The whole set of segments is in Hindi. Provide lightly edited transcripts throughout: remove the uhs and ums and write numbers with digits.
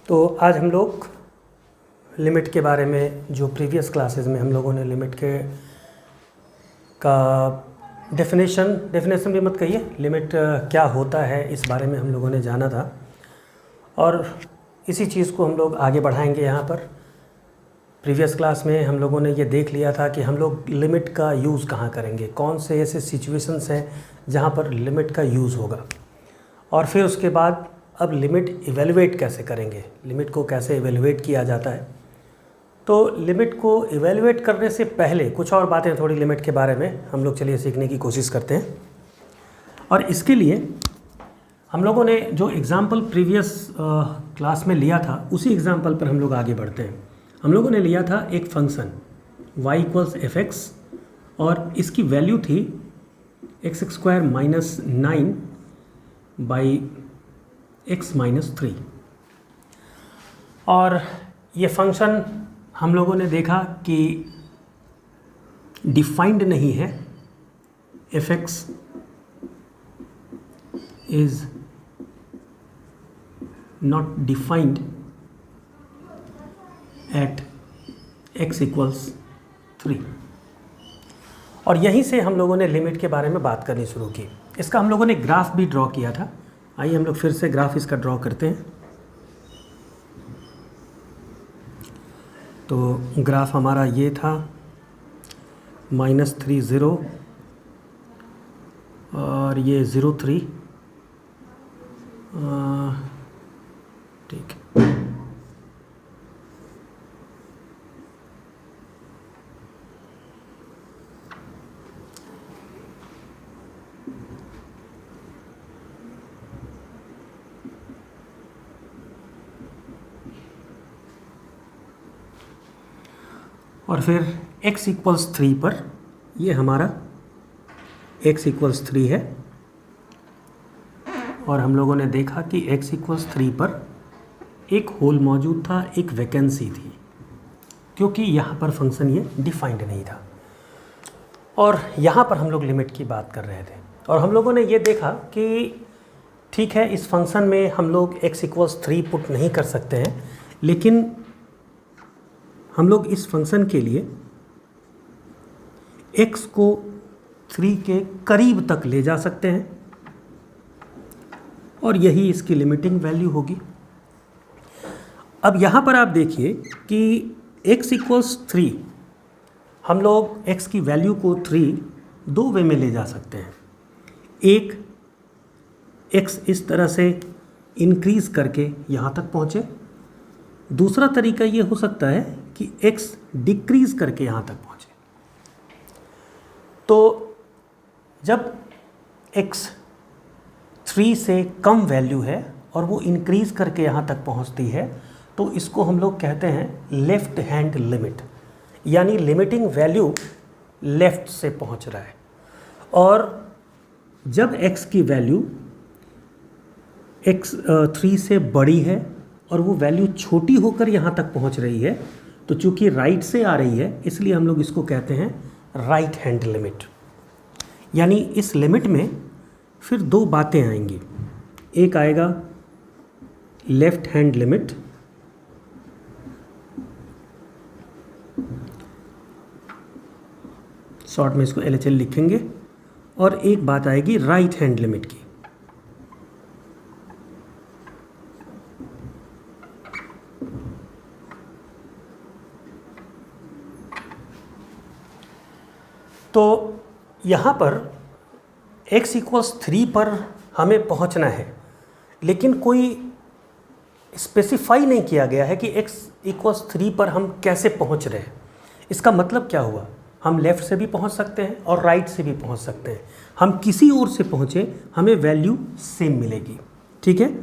तो आज हम लोग लिमिट के बारे में, जो प्रीवियस क्लासेस में हम लोगों ने लिमिट के का डेफिनेशन भी मत कहिए, लिमिट क्या होता है इस बारे में हम लोगों ने जाना था और इसी चीज़ को हम लोग आगे बढ़ाएंगे। यहाँ पर प्रीवियस क्लास में हम लोगों ने ये देख लिया था कि हम लोग लिमिट का यूज़ कहाँ करेंगे, कौन से ऐसे सिचुएशंस हैं जहाँ पर लिमिट का यूज़ होगा, और फिर उसके बाद अब लिमिट इवेलुएट कैसे करेंगे, लिमिट को कैसे इवेलुएट किया जाता है। तो लिमिट को इवेलुएट करने से पहले कुछ और बातें थोड़ी लिमिट के बारे में हम लोग चलिए सीखने की कोशिश करते हैं। और इसके लिए हम लोगों ने जो एग्ज़ाम्पल प्रीवियस क्लास में लिया था उसी एग्ज़ाम्पल पर हम लोग आगे बढ़ते हैं। हम लोगों ने लिया था एक फंक्शन y = fx और इसकी वैल्यू थी x² - 9 / x - 3। और ये फंक्शन हम लोगों ने देखा कि डिफाइंड नहीं है, fx is not defined at x = 3। और यहीं से हम लोगों ने लिमिट के बारे में बात करनी शुरू की। इसका हम लोगों ने ग्राफ भी ड्रॉ किया था। आइए हम लोग फिर से ग्राफ इसका ड्रॉ करते हैं। तो ग्राफ हमारा ये था -3 0 और ये 0 3, ठीक। और फिर x = 3 पर ये हमारा x = 3 है और हम लोगों ने देखा कि x = 3 पर एक होल मौजूद था, एक वैकेंसी थी, क्योंकि यहाँ पर फंक्शन ये डिफाइंड नहीं था। और यहाँ पर हम लोग लिमिट की बात कर रहे थे और हम लोगों ने ये देखा कि ठीक है, इस फंक्शन में हम लोग x = 3 पुट नहीं कर सकते हैं, लेकिन हम लोग इस फंक्शन के लिए x को 3 के करीब तक ले जा सकते हैं और यही इसकी लिमिटिंग वैल्यू होगी। अब यहाँ पर आप देखिए कि x = 3, हम लोग x की वैल्यू को 3 दो वे में ले जा सकते हैं। एक, x इस तरह से इंक्रीज़ करके यहाँ तक पहुँचे। दूसरा तरीका ये हो सकता है कि x डिक्रीज़ करके यहाँ तक पहुँचे। तो जब x 3 से कम वैल्यू है और वो इंक्रीज़ करके यहाँ तक पहुँचती है, तो इसको हम लोग कहते हैं लेफ़्ट हैंड लिमिट, यानी लिमिटिंग वैल्यू लेफ़्ट से पहुँच रहा है। और जब x की वैल्यू x 3 से बड़ी है और वो वैल्यू छोटी होकर यहाँ तक पहुँच रही है, तो चूँकि राइट से आ रही है इसलिए हम लोग इसको कहते हैं राइट हैंड लिमिट। यानी इस लिमिट में फिर दो बातें आएंगी। एक आएगा लेफ्ट हैंड लिमिट, शॉर्ट में इसको LHL लिखेंगे, और एक बात आएगी राइट हैंड लिमिट की। तो यहाँ पर x = 3 पर हमें पहुँचना है, लेकिन कोई स्पेसिफाई नहीं किया गया है कि x = 3 पर हम कैसे पहुँच रहे हैं। इसका मतलब क्या हुआ, हम लेफ़्ट से भी पहुँच सकते हैं और राइट से भी पहुँच सकते हैं। हम किसी ओर से पहुँचे हमें वैल्यू सेम मिलेगी, ठीक है।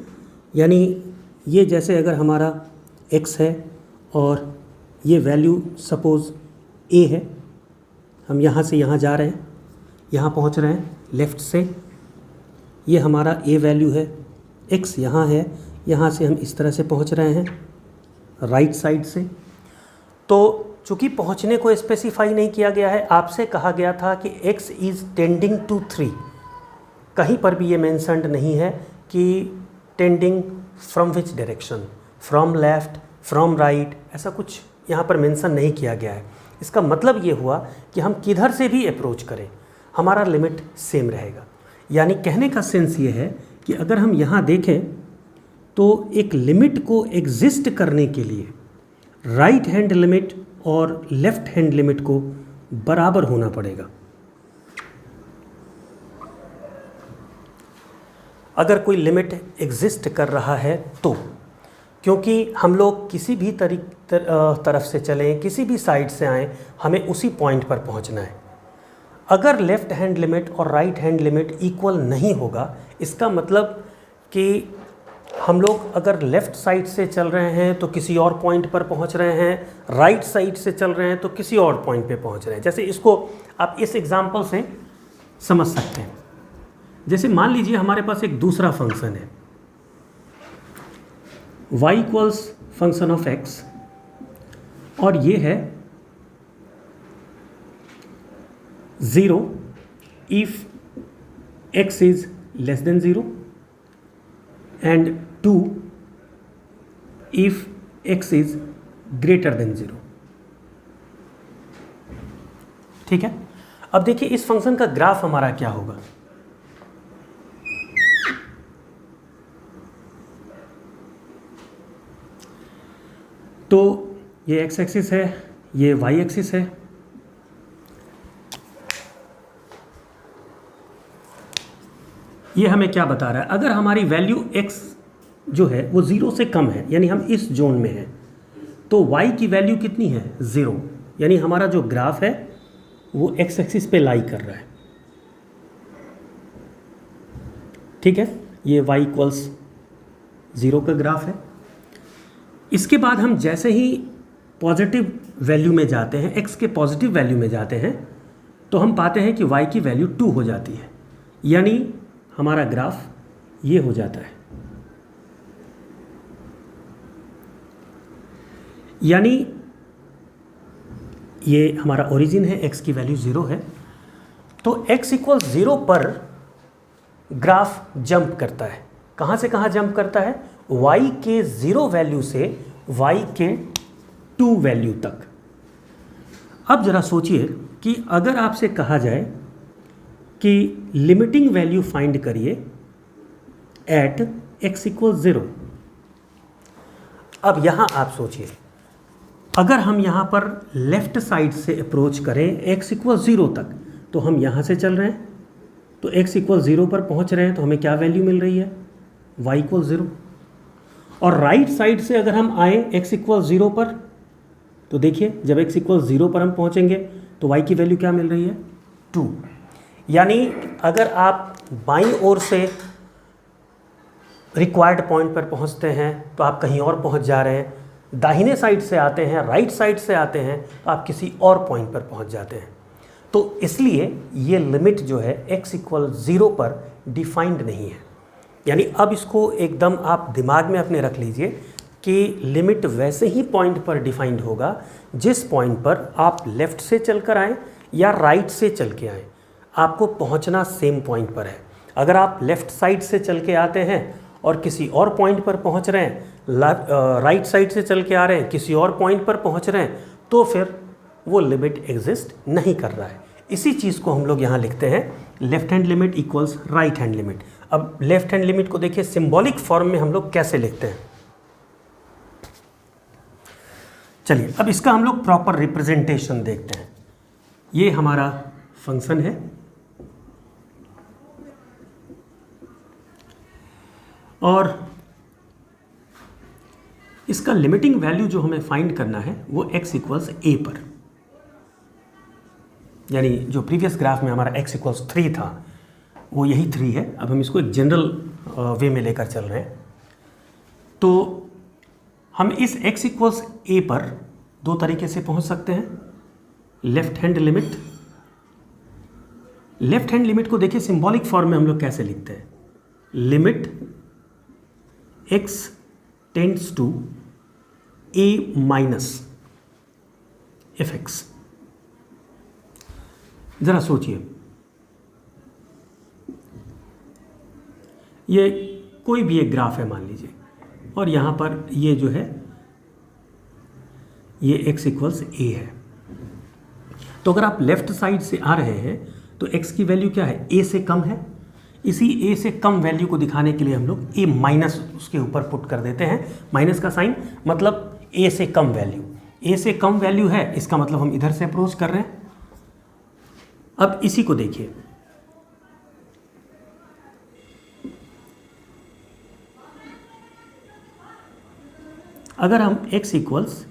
यानी ये जैसे अगर हमारा x है और ये वैल्यू सपोज़ a है, हम यहाँ से यहाँ जा रहे हैं, यहाँ पहुँच रहे हैं लेफ़्ट से, ये हमारा a वैल्यू है, x यहाँ है, यहाँ से हम इस तरह से पहुँच रहे हैं राइट साइड से। तो चूँकि पहुँचने को स्पेसिफाई नहीं किया गया है, आपसे कहा गया था कि x इज़ टेंडिंग टू 3, कहीं पर भी ये मेंशन्ड नहीं है कि tending from which direction, from left, from right, ऐसा कुछ यहाँ पर मेंशन नहीं किया गया है। इसका मतलब ये हुआ कि हम किधर से भी अप्रोच करें हमारा लिमिट सेम रहेगा। यानी कहने का सेंस ये है कि अगर हम यहाँ देखें तो एक लिमिट को एग्जिस्ट करने के लिए राइट हैंड लिमिट और लेफ्ट हैंड लिमिट को बराबर होना पड़ेगा। अगर कोई लिमिट एग्जिस्ट कर रहा है तो, क्योंकि हम लोग किसी भी तरफ से चलें, किसी भी साइड से आएँ, हमें उसी पॉइंट पर पहुंचना है। अगर लेफ़्ट हैंड लिमिट और राइट हैंड लिमिट इक्वल नहीं होगा, इसका मतलब कि हम लोग अगर लेफ़्ट साइड से चल रहे हैं तो किसी और पॉइंट पर पहुंच रहे हैं, राइट साइड से चल रहे हैं तो किसी और पॉइंट पे पहुंच रहे हैं। जैसे इसको आप इस एग्जांपल से समझ सकते हैं। जैसे मान लीजिए हमारे पास एक दूसरा फंक्शन है, y equals function of x, और ये है 0 if x is less than 0 and 2 if x is greater than 0। ठीक है, अब देखिए इस फंक्शन का ग्राफ हमारा क्या होगा। तो ये x एक्सिस है, ये y एक्सिस है। ये हमें क्या बता रहा है, अगर हमारी वैल्यू x जो है वो 0 से कम है, यानी हम इस जोन में हैं, तो y की वैल्यू कितनी है, 0, यानी हमारा जो ग्राफ है वो x एक्सिस पे लाई कर रहा है। ठीक है, ये y इक्वल्स 0 का ग्राफ है। इसके बाद हम जैसे ही पॉजिटिव वैल्यू में जाते हैं, x के पॉजिटिव वैल्यू में जाते हैं, तो हम पाते हैं कि y की वैल्यू 2 हो जाती है, यानी हमारा ग्राफ ये हो जाता है। यानी ये हमारा ओरिजिन है, x की वैल्यू 0 है, तो x इक्वल 0 पर ग्राफ जंप करता है। कहाँ से कहाँ जंप करता है, y के 0 वैल्यू से y के 2 वैल्यू तक। अब ज़रा सोचिए कि अगर आपसे कहा जाए कि लिमिटिंग वैल्यू फाइंड करिए एट x इक्वल 0। अब यहाँ आप सोचिए, अगर हम यहाँ पर लेफ़्ट साइड से अप्रोच करें x इक्वल 0 तक, तो हम यहाँ से चल रहे हैं, तो x इक्वल 0 पर पहुँच रहे हैं, तो हमें क्या वैल्यू मिल रही है, y इक्वल 0। और राइट साइड से अगर हम आए x इक्वल 0 पर, तो देखिए जब x इक्वल 0 पर हम पहुँचेंगे तो y की वैल्यू क्या मिल रही है, 2। यानी अगर आप बाईं ओर से रिक्वायर्ड पॉइंट पर पहुंचते हैं तो आप कहीं और पहुंच जा रहे हैं, दाहिने साइड से आते हैं, राइट साइड से आते हैं तो आप किसी और पॉइंट पर पहुंच जाते हैं। तो इसलिए ये लिमिट जो है x इक्वल 0 पर डिफाइंड नहीं है। यानी अब इसको एकदम आप दिमाग में अपने रख लीजिए कि लिमिट वैसे ही पॉइंट पर डिफाइंड होगा जिस पॉइंट पर आप लेफ़्ट से चल कर आएँ या राइट से चल के आएँ, आपको पहुंचना सेम पॉइंट पर है। अगर आप लेफ़्ट साइड से चल के आते हैं और किसी और पॉइंट पर पहुंच रहे हैं, राइट साइड से चल के आ रहे हैं, किसी और पॉइंट पर पहुंच रहे हैं, तो फिर वो लिमिट एग्जिस्ट नहीं कर रहा है। इसी चीज़ को हम लोग यहाँ लिखते हैं left hand limit equals right hand limit. अब लेफ्ट हैंड लिमिट को देखिए सिंबॉलिक फॉर्म में हम लोग कैसे लिखते हैं। चलिए अब इसका हम लोग प्रॉपर रिप्रेजेंटेशन देखते हैं। ये हमारा फंक्शन है और इसका लिमिटिंग वैल्यू जो हमें फाइंड करना है वो x इक्वल्स a पर, यानी जो प्रीवियस ग्राफ में हमारा x इक्वल्स 3 था वो यही 3 है। अब हम इसको एक जनरल वे में लेकर चल रहे हैं। तो हम इस x इक्वल्स a पर दो तरीके से पहुंच सकते हैं। Left hand limit, left hand limit को देखिए सिंबॉलिक फॉर्म में हम लोग कैसे लिखते हैं, limit x tends to a minus fx। जरा सोचिए, ये कोई भी एक ग्राफ है मान लीजिए, और यहाँ पर ये जो है ये x इक्वल्स a है। तो अगर आप लेफ्ट साइड से आ रहे हैं तो x की वैल्यू क्या है, a से कम है। इसी a से कम वैल्यू को दिखाने के लिए हम लोग a माइनस उसके ऊपर पुट कर देते हैं, माइनस का साइन, मतलब a से कम वैल्यू। a से कम वैल्यू है, इसका मतलब हम इधर से अप्रोच कर रहे हैं। अब इसी को देखिए, अगर हम x equals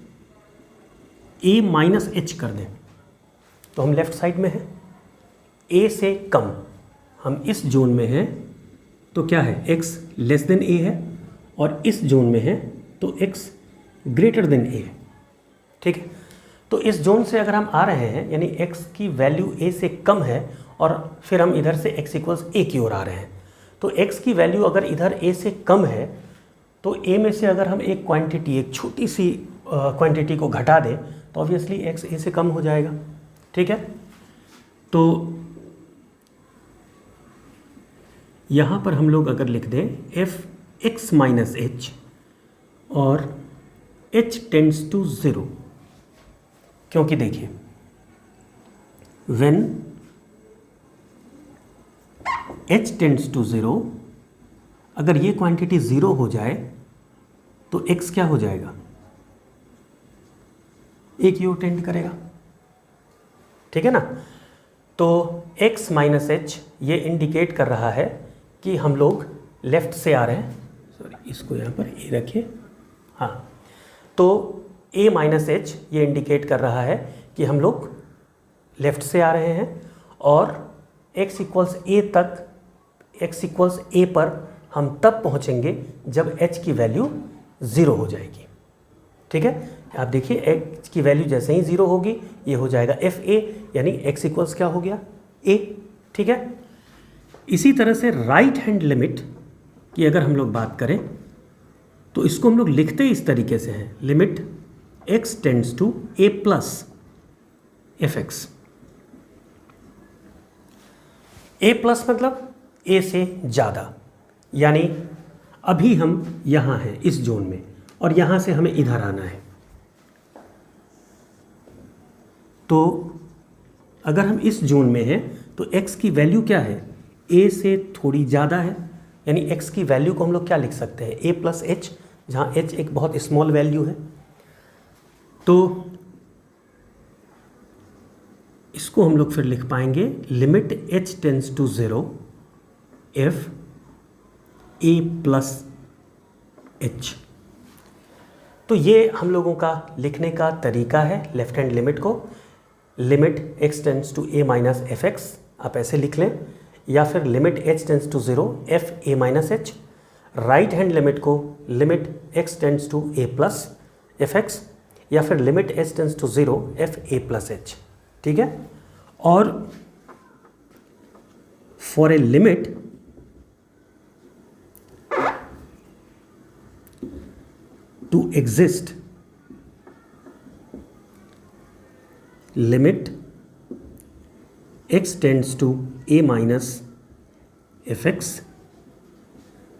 a minus H कर दें तो हम लेफ्ट साइड में हैं, a से कम हम इस जोन में हैं तो क्या है, x लेस देन a है, और इस जोन में है तो x ग्रेटर देन a है। ठीक है, तो इस जोन से अगर हम आ रहे हैं यानी x की वैल्यू a से कम है और फिर हम इधर से x इक्वल्स a की ओर आ रहे हैं, तो x की वैल्यू अगर इधर a से कम है तो a में से अगर हम एक क्वांटिटी, एक छोटी सी क्वांटिटी को घटा दें तो ऑब्वियसली x a से कम हो जाएगा। ठीक है, तो यहाँ पर हम लोग अगर लिख दें एफ एक्स माइनस एच और h टेंड्स टू 0, क्योंकि देखिए व्हेन h टेंड्स टू 0, अगर ये क्वांटिटी 0 हो जाए तो x क्या हो जाएगा, एक की ओर टेंड करेगा। ठीक है ना, तो x माइनस एच ये इंडिकेट कर रहा है कि हम लोग लेफ़्ट से आ रहे हैं। सॉरी, इसको यहाँ पर a रखिए। हाँ, तो a माइनस एच ये इंडिकेट कर रहा है कि हम लोग लेफ़्ट से आ रहे हैं और x इक्वल्स a तक, x इक्वल्स a पर हम तब पहुँचेंगे जब h की वैल्यू 0 हो जाएगी। ठीक है, आप देखिए x की वैल्यू जैसे ही 0 होगी ये हो जाएगा एफ ए, यानी x इक्वल्स क्या हो गया, a। ठीक है, इसी तरह से राइट हैंड लिमिट की अगर हम लोग बात करें तो इसको हम लोग लिखते इस तरीके से हैं, limit x tends to a plus F x. a plus मतलब a से ज़्यादा, यानी अभी हम यहाँ हैं इस जोन में और यहाँ से हमें इधर आना है। तो अगर हम इस जोन में हैं तो x की वैल्यू क्या है, a से थोड़ी ज़्यादा है, यानी x की वैल्यू को हम लोग क्या लिख सकते हैं, a प्लस एच, जहाँ h एक बहुत स्मॉल वैल्यू है। तो इसको हम लोग फिर लिख पाएंगे limit h tends to 0 f a plus H. तो ये हम लोगों का लिखने का तरीका है लेफ्ट हैंड लिमिट को, limit x tends to a minus F X, आप ऐसे लिख लें, या फिर limit h tends to 0 f a minus H. Right hand limit को limit x tends to a plus F X, या फिर limit h tends to 0 f a plus H. ठीक है, और for a limit to exist, limit x tends to a minus fx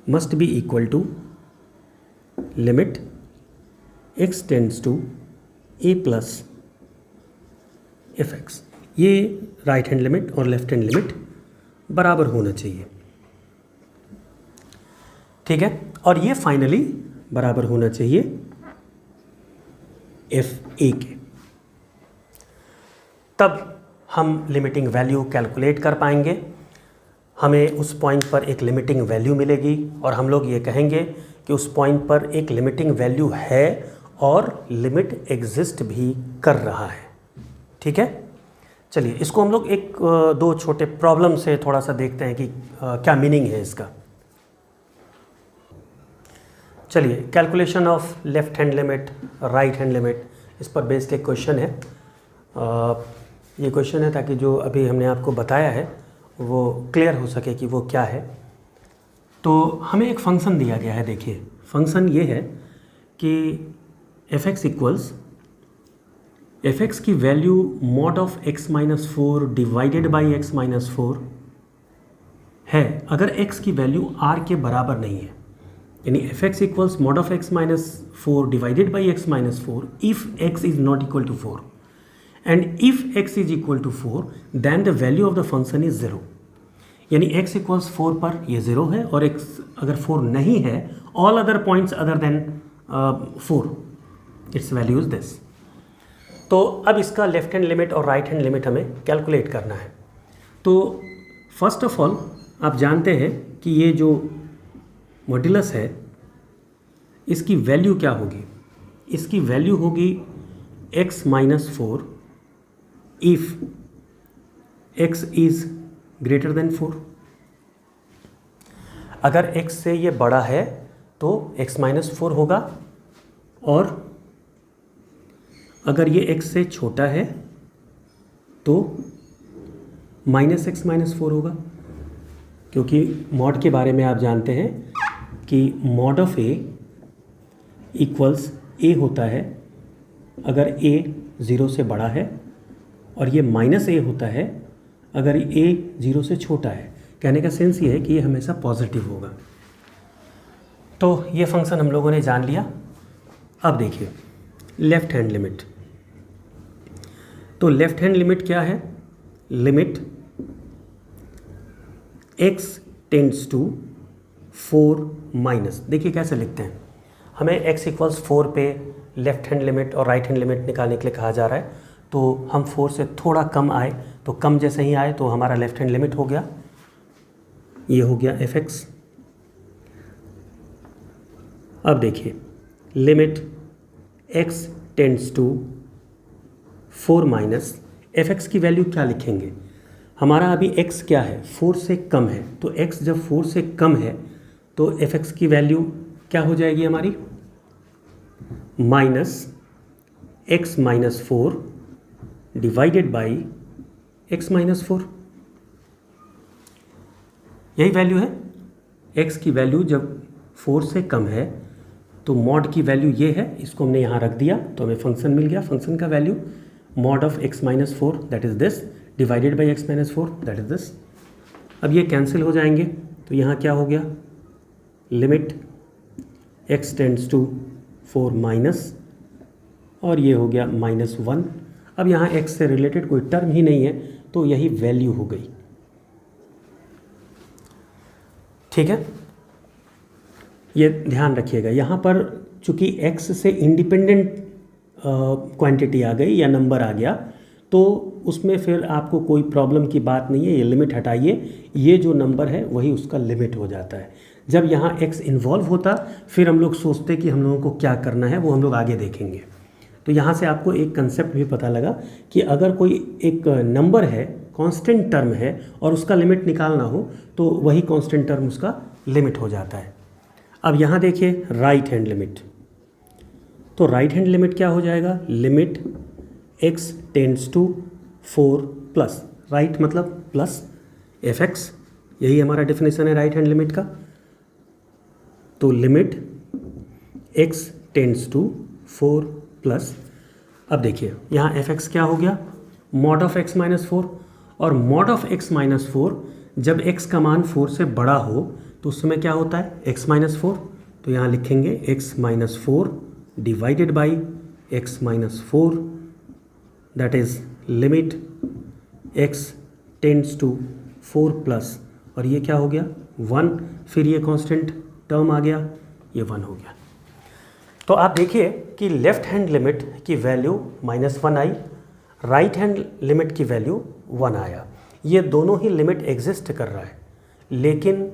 must be equal to limit x tends to a plus fx। ये राइट हैंड लिमिट और लेफ्ट हैंड लिमिट बराबर होना चाहिए। ठीक है, और ये फाइनली बराबर होना चाहिए एफ ए के, तब हम लिमिटिंग वैल्यू कैलकुलेट कर पाएंगे। हमें उस पॉइंट पर एक लिमिटिंग वैल्यू मिलेगी और हम लोग ये कहेंगे कि उस पॉइंट पर एक लिमिटिंग वैल्यू है और लिमिट एग्जिस्ट भी कर रहा है। ठीक है, चलिए इसको हम लोग एक दो छोटे प्रॉब्लम से थोड़ा सा देखते हैं कि क्या मीनिंग है इसका। चलिए, calculation of left hand limit, right hand limit, इस पर बेस्ड एक क्वेश्चन है। ये क्वेश्चन है ताकि जो अभी हमने आपको बताया है वो क्लियर हो सके कि वो क्या है। तो हमें एक फंक्शन दिया गया है, देखिए फंक्शन ये है कि F x equals F x की value mod of x minus 4 divided by x minus 4 है अगर x की वैल्यू r के बराबर नहीं है। यानी f x equals mod of x minus 4 divided by x minus 4 if x is not equal to 4 and if x is equal to 4 then the value of the function is 0। यानी x इक्वल्स 4 पर ये 0 है और x अगर 4 नहीं है all other points other than 4 it's value is this. तो अब इसका लेफ्ट हैंड लिमिट और राइट हैंड लिमिट हमें कैलकुलेट करना है। तो फर्स्ट ऑफ ऑल आप जानते हैं कि ये जो मॉड्यूलस है इसकी वैल्यू क्या होगी, इसकी वैल्यू होगी x minus 4 if x is greater than 4। अगर x से ये बड़ा है तो x माइनस 4 होगा और अगर ये x से छोटा है तो माइनस एक्स माइनस 4 होगा, क्योंकि मॉड के बारे में आप जानते हैं कि mod of a equals a होता है अगर a 0 से बड़ा है और ये माइनस a होता है अगर a 0 से छोटा है। कहने का सेंस ये है कि ये हमेशा पॉजिटिव होगा। तो ये फंक्शन हम लोगों ने जान लिया। अब देखिए लेफ्ट हैंड लिमिट। तो लेफ्ट हैंड लिमिट क्या है, limit x tends to 4 minus, देखिए कैसे लिखते हैं, हमें x इक्वल्स 4 पे लेफ्ट हैंड लिमिट और राइट हैंड लिमिट निकालने के लिए कहा जा रहा है। तो हम 4 से थोड़ा कम आए, तो कम जैसे ही आए तो हमारा लेफ्ट हैंड लिमिट हो गया, ये हो गया एफ एक्स। अब देखिए limit x tends to 4 minus, F x की वैल्यू क्या लिखेंगे, हमारा अभी x क्या है 4 से कम है, तो x जब 4 से कम है तो एफ एक्स की वैल्यू क्या हो जाएगी हमारी, minus x minus 4 divided by x minus 4। यही वैल्यू है, x की वैल्यू जब 4 से कम है तो मॉड की वैल्यू ये है, इसको हमने यहाँ रख दिया तो हमें फंक्शन मिल गया। फंक्शन का value mod of x minus 4 that is this divided by x minus 4 that is this. अब ये कैंसिल हो जाएंगे तो यहाँ क्या हो गया, limit x tends to 4 minus और ये हो गया माइनस 1। अब यहाँ x से रिलेटेड कोई टर्म ही नहीं है तो यही वैल्यू हो गई। ठीक है, ये ध्यान रखिएगा, यहाँ पर चूंकि x से इंडिपेंडेंट क्वांटिटी आ गई या नंबर आ गया तो उसमें फिर आपको कोई प्रॉब्लम की बात नहीं है, ये लिमिट हटाइए, ये जो नंबर है वही उसका लिमिट हो जाता है। जब यहाँ x इन्वॉल्व होता फिर हम लोग सोचते कि हम लोगों को क्या करना है, वो हम लोग आगे देखेंगे। तो यहाँ से आपको एक कंसेप्ट भी पता लगा कि अगर कोई एक नंबर है, कांस्टेंट टर्म है और उसका लिमिट निकालना हो तो वही कांस्टेंट टर्म उसका लिमिट हो जाता है। अब यहाँ देखिए राइट हैंड लिमिट, तो राइट हैंड लिमिट क्या हो जाएगा, limit x tends to 4 plus, right मतलब प्लस एफ एक्स, यही हमारा डेफिनेशन है राइट हैंड लिमिट का। तो limit x tends to 4 plus, अब देखिए यहाँ एफ एक्स क्या हो गया, मॉड ऑफ x माइनस 4, और मॉड ऑफ x माइनस 4 जब x का मान 4 से बड़ा हो तो उस समय क्या होता है x माइनस 4, तो यहाँ लिखेंगे x minus 4 divided by x minus 4 that is limit x tends to 4 plus, और ये क्या हो गया 1, फिर ये कांस्टेंट टर्म आ गया, ये 1 हो गया। तो आप देखिए कि लेफ्ट हैंड लिमिट की वैल्यू -1 आई, राइट हैंड लिमिट की वैल्यू 1 आया। ये दोनों ही लिमिट एग्जिस्ट कर रहा है, लेकिन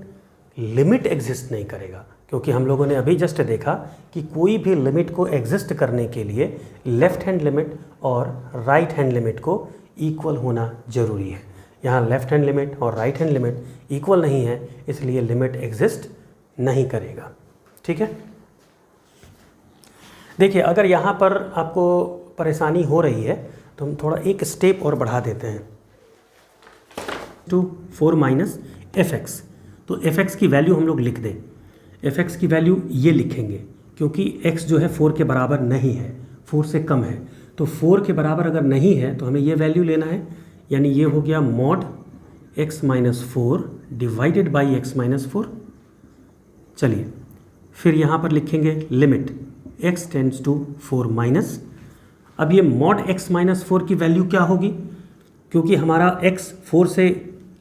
लिमिट एग्जिस्ट नहीं करेगा, क्योंकि हम लोगों ने अभी जस्ट देखा कि कोई भी लिमिट को एग्जिस्ट करने के लिए लेफ्ट हैंड लिमिट और राइट हैंड लिमिट को इक्वल होना ज़रूरी है। यहाँ लेफ्ट हैंड लिमिट और राइट हैंड लिमिट इक्वल नहीं है, इसलिए लिमिट एग्जिस्ट नहीं करेगा। ठीक है, देखिए अगर यहाँ पर आपको परेशानी हो रही है तो हम थोड़ा एक स्टेप और बढ़ा देते हैं, टू 4 माइनस एफ एक्स। तो एफ एक्स की वैल्यू हम लोग लिख दें, एफ एक्स की वैल्यू ये लिखेंगे क्योंकि x जो है 4 के बराबर नहीं है, 4 से कम है, तो 4 के बराबर अगर नहीं है तो हमें ये वैल्यू लेना है, यानी ये हो गया mod x minus 4 divided by x minus 4। चलिए फिर यहाँ पर लिखेंगे limit x tends to 4 minus. अब ये मॉड x माइनस 4 की वैल्यू क्या होगी, क्योंकि हमारा x 4 से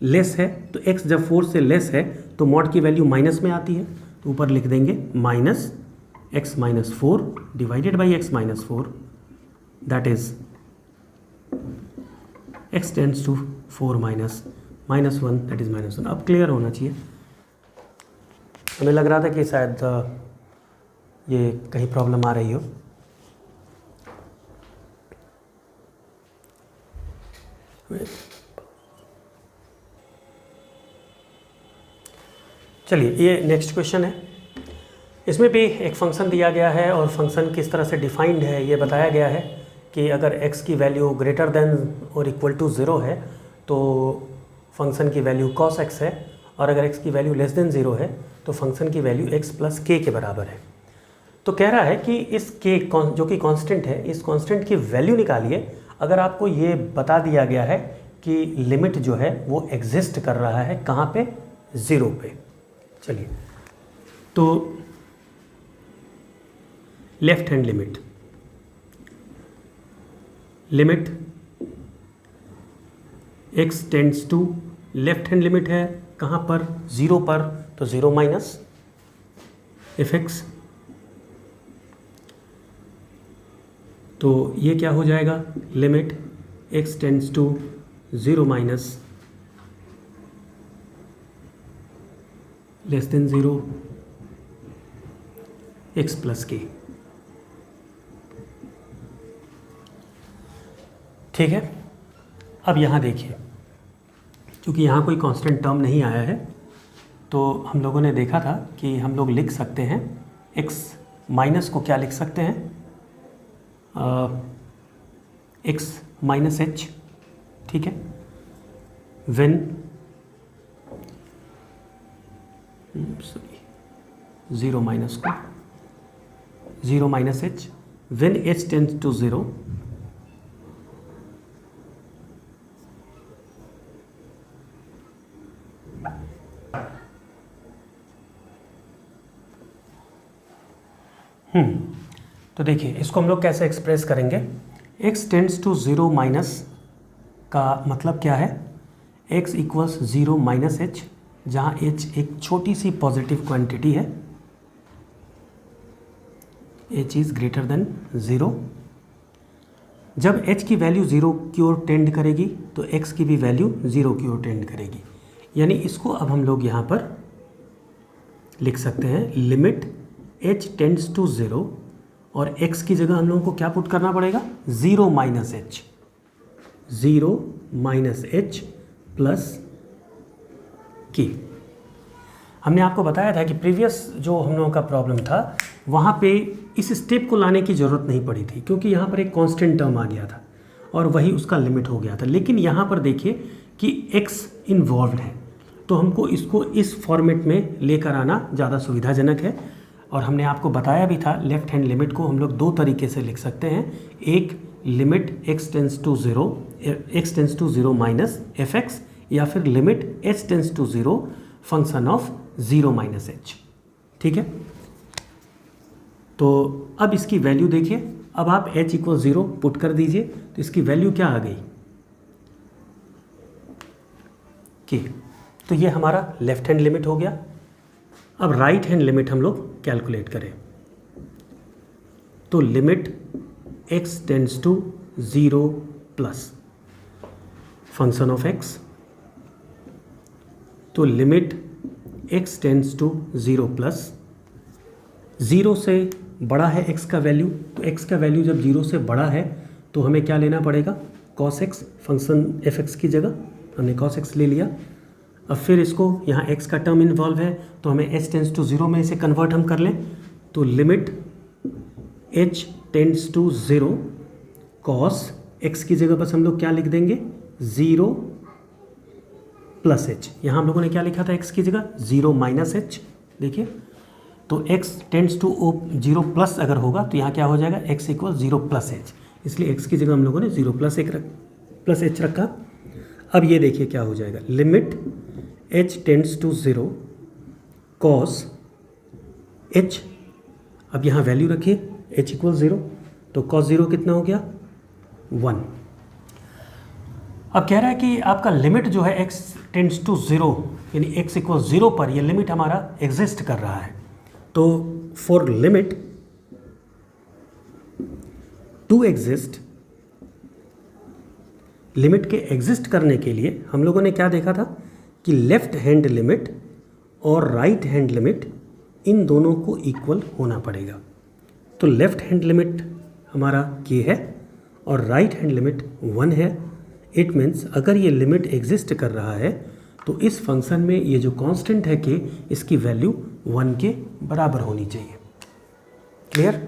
लेस है, तो x जब 4 से लेस है तो मॉड की वैल्यू माइनस में आती है, तो ऊपर लिख देंगे minus x minus 4 divided by x minus 4, that is x tends to 4 minus 1, that is -1। अब क्लियर होना चाहिए। हमें लग रहा था कि शायद ये कहीं प्रॉब्लम आ रही हो। चलिए, ये नेक्स्ट क्वेश्चन है। इसमें भी एक फंक्शन दिया गया है और फंक्शन किस तरह से डिफाइंड है ये बताया गया है कि अगर x की वैल्यू ग्रेटर देन और इक्वल टू 0 है तो फंक्शन की वैल्यू cos x है, और अगर x की वैल्यू लेस देन 0 है तो फंक्शन की वैल्यू x प्लस k के बराबर है। तो कह रहा है कि इस k जो कि कांस्टेंट है, इस कांस्टेंट की वैल्यू निकालिए अगर आपको ये बता दिया गया है कि लिमिट जो है वो एग्जिस्ट कर रहा है कहाँ पे, 0 पे। चलिए, तो left hand limit x tends to, left hand limit है कहाँ पर, 0 पर, तो 0 माइनस fx, तो ये क्या हो जाएगा, limit x tends to 0 minus less than 0 x plus k। ठीक है, अब यहाँ देखिए, क्योंकि यहाँ कोई कांस्टेंट टर्म नहीं आया है तो हम लोगों ने देखा था कि हम लोग लिख सकते हैं x माइनस को क्या लिख सकते हैं, x माइनस h। ठीक है, व्हेन 0 माइनस को 0 minus h, when h tends to 0 तो देखिए इसको हम लोग कैसे एक्सप्रेस करेंगे। x टेंड्स टू 0 माइनस का मतलब क्या है, x इक्वल्स 0 माइनस h, जहाँ h एक छोटी सी पॉजिटिव क्वांटिटी है, h इज़ ग्रेटर देन 0। जब h की वैल्यू 0 की ओर टेंड करेगी तो x की भी वैल्यू 0 की ओर टेंड करेगी। यानी इसको अब हम लोग यहाँ पर लिख सकते हैं लिमिट h टेंड्स टू 0, और x की जगह हम लोगों को क्या पुट करना पड़ेगा, 0 minus h, 0 minus h plus k। हमने आपको बताया था कि प्रीवियस जो हम लोगों का प्रॉब्लम था वहाँ पे इस स्टेप को लाने की ज़रूरत नहीं पड़ी थी, क्योंकि यहाँ पर एक कांस्टेंट टर्म आ गया था और वही उसका लिमिट हो गया था। लेकिन यहाँ पर देखिए कि x इन्वॉल्व है, तो हमको इसको इस फॉर्मेट में लेकर आना ज़्यादा सुविधाजनक है। और हमने आपको बताया भी था लेफ्ट हैंड लिमिट को हम लोग दो तरीके से लिख सकते हैं, एक limit x tends to 0 minus fx, या फिर limit h tends to 0 function of 0 minus h। ठीक है, तो अब इसकी वैल्यू देखिए, अब आप h इक्वल 0 पुट कर दीजिए तो इसकी वैल्यू क्या आ गई, k। तो ये हमारा लेफ्ट हैंड लिमिट हो गया। अब राइट हैंड लिमिट हम लोग कैलकुलेट करें, तो limit x tends to 0 plus function of x, तो limit x tends to 0 plus, 0 से बड़ा है x का वैल्यू, तो x का वैल्यू जब 0 से बड़ा है तो हमें क्या लेना पड़ेगा, cos x, फंक्शन fx की जगह हमने cos x ले लिया। अब फिर इसको यहाँ x का टर्म इन्वॉल्व है तो हमें h टेंड्स टू 0 में इसे कन्वर्ट हम कर लें, तो limit h tends to 0 cos x की जगह बस हम लोग क्या लिख देंगे, 0 प्लस h। यहाँ हम लोगों ने क्या लिखा था x की जगह, 0 माइनस h। देखिए, तो x टेंड्स टू 0 प्लस अगर होगा तो यहाँ क्या हो जाएगा, x इक्वल 0 प्लस h, इसलिए x की जगह हम लोगों ने 0 प्लस h रखा। अब ये देखिए क्या हो जाएगा, limit h tends to 0 cos h, अब यहाँ वैल्यू रखिए h इक्वल 0, तो cos 0 कितना हो गया 1। अब कह रहा है कि आपका लिमिट जो है x टेंड्स टू 0 यानी x इक्वल 0 पर ये लिमिट हमारा एग्जिस्ट कर रहा है। तो for limit to exist, limit के एग्जिस्ट करने के लिए हम लोगों ने क्या देखा था कि लेफ्ट हैंड लिमिट और राइट हैंड लिमिट इन दोनों को इक्वल होना पड़ेगा। तो लेफ्ट हैंड लिमिट हमारा k है और राइट हैंड लिमिट 1 है। इट मीन्स अगर ये लिमिट एग्जिस्ट कर रहा है तो इस फंक्शन में ये जो कांस्टेंट है k, इसकी वैल्यू 1 के बराबर होनी चाहिए। क्लियर?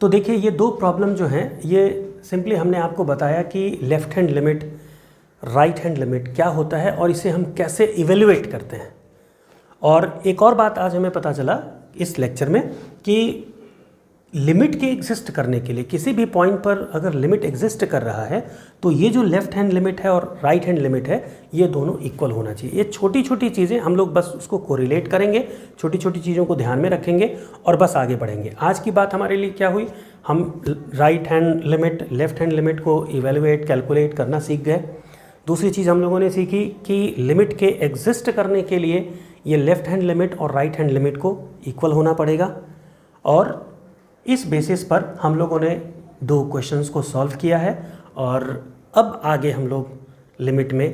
तो देखिए ये दो प्रॉब्लम जो हैं ये सिंपली हमने आपको बताया कि left hand limit, right hand limit क्या होता है और इसे हम कैसे इवेल्युएट करते हैं। और एक और बात आज हमें पता चला इस लेक्चर में कि लिमिट के एग्जिस्ट करने के लिए किसी भी पॉइंट पर अगर लिमिट एग्जिस्ट कर रहा है तो ये जो लेफ्ट हैंड लिमिट है और राइट हैंड लिमिट है ये दोनों इक्वल होना चाहिए। ये छोटी छोटी चीज़ें हम लोग बस उसको कोरिलेट करेंगे, छोटी छोटी चीज़ों को ध्यान में रखेंगे और बस आगे बढ़ेंगे। आज की बात हमारे लिए क्या हुई, हम right hand limit, left hand limit को इवेलुएट, कैलकुलेट करना सीख गए। दूसरी चीज़ हम लोगों ने सीखी कि लिमिट के एग्जिस्ट करने के लिए ये लेफ्ट हैंड लिमिट और राइट हैंड लिमिट को इक्वल होना पड़ेगा। और इस बेसिस पर हम लोगों ने दो क्वेश्चंस को सॉल्व किया है और अब आगे हम लोग लिमिट में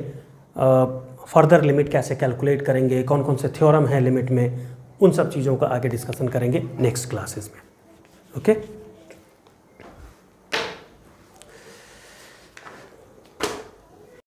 फर्दर लिमिट कैसे कैलकुलेट करेंगे, कौन कौन से थ्योरम है लिमिट में, उन सब चीज़ों का आगे डिस्कशन करेंगे नेक्स्ट क्लासेस में। ओके।